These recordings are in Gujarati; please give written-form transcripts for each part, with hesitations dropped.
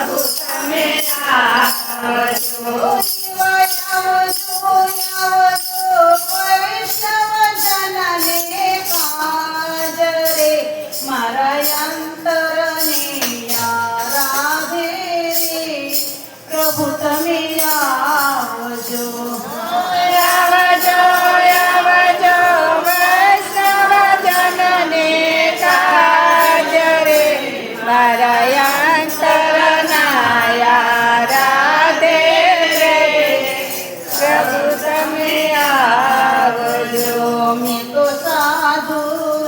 તમે આવજો. વૈષ્ણવજનને કાજરે મારા અંતરને આરાધે રે પ્રભુ તમે આવજો. આવજો આવજો વૈષ્ણવજનને કાજરે મારા અંતરના આરાધે રે પ્રભુ તમે આવજો. મેં તો સાધુ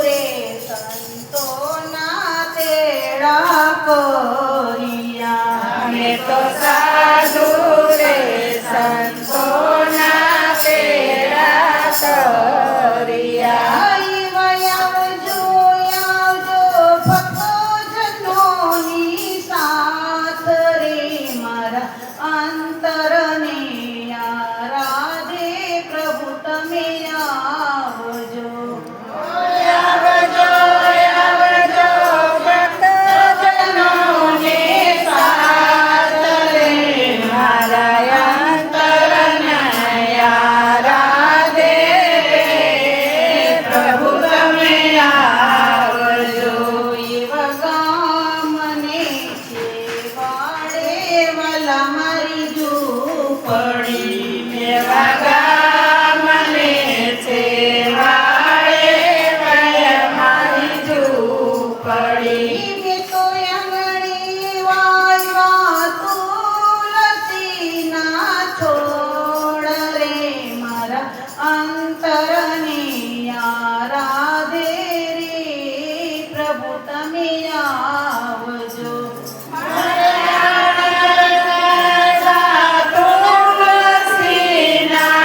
રે સંતોના તેડા કર્યા. અમે તો સાધુ રે સંતોના તેડા કર્યા. આવજો આવજો ભક્તજનોની સાથ રે મારા અંતરને આરાધે પ્રભુ તમે આવજો. આવજો આવજો ભક્તજનોને સાથ રે મારા અંતરના આરાધે રે પ્રભુ તમે આવજો. એવા ગામને છેવાડે વાલા મારી ઝૂંપડી. એવા ગામને છે વાળે વય મારી ઝૂંપડી. મેં તો આંગણી વાળવા તુલસીના છોડ રે મારા અંતરને આરાધે રે પ્રભુ તમે આવજો. તુલસીના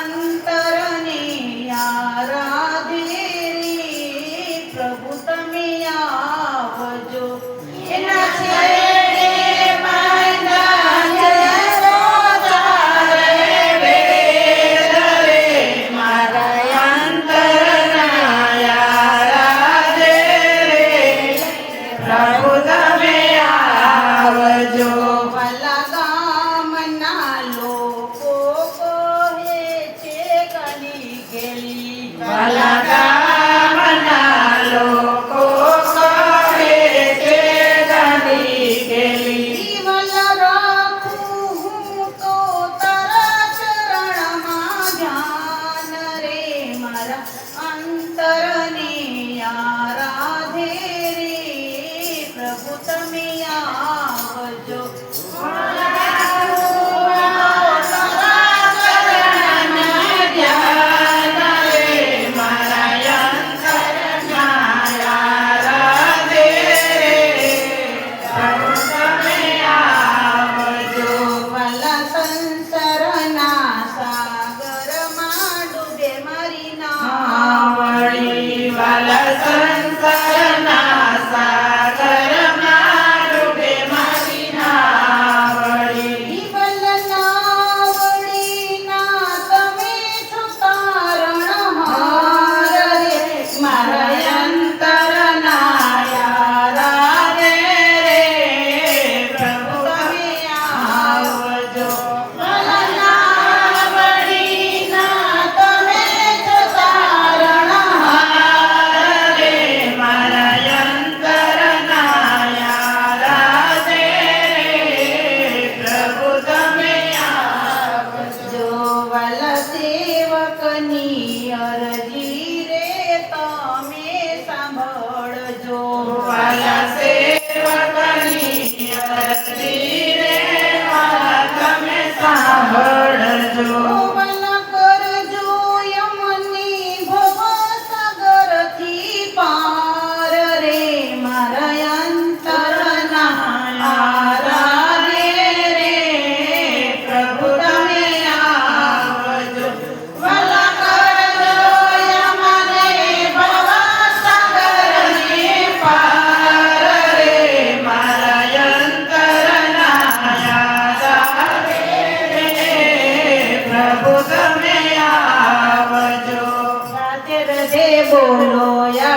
અંતરને આરાધે રે પ્રભુ તમે આવજો એના છેડે બાંધ્યા સોધારે વેદ રે મારા અંતરના આરાધે રે પ્રભુ તમે આવજો. વાલા ગામના લોકો કહે છે ગલી ગેલી વાલા ગામના લોકો કહે છે ગલી ગેલી. જીવન રાખું હું તો તારા ચરણમાં ધ્યાન રે મારા અંતરને આરાધે રે પ્રભુ તમે આવજો વાલા સંસારના સાગરમાં ડૂબે મારી નાવડીના તમે છો તારણહાર રે મારા તમે આવજો તમે છો તારણહાર જો વાલા સેવકની અરજી રે તમે સાંભળજો વાલા સેવકની અરજી રે મારા તમે સાંભળજો. વાલા કરજો યમની ભવસાગરથી પાર રે મારા અંતરના આરાધે રે પ્રભુ તમે આવજો વાલા કરજો યમને ભવસાગરથી પાર રે મારા અંતરના આરાધે રે પ્રભુ તમે આવજો. રાધે રાધે બોલો યા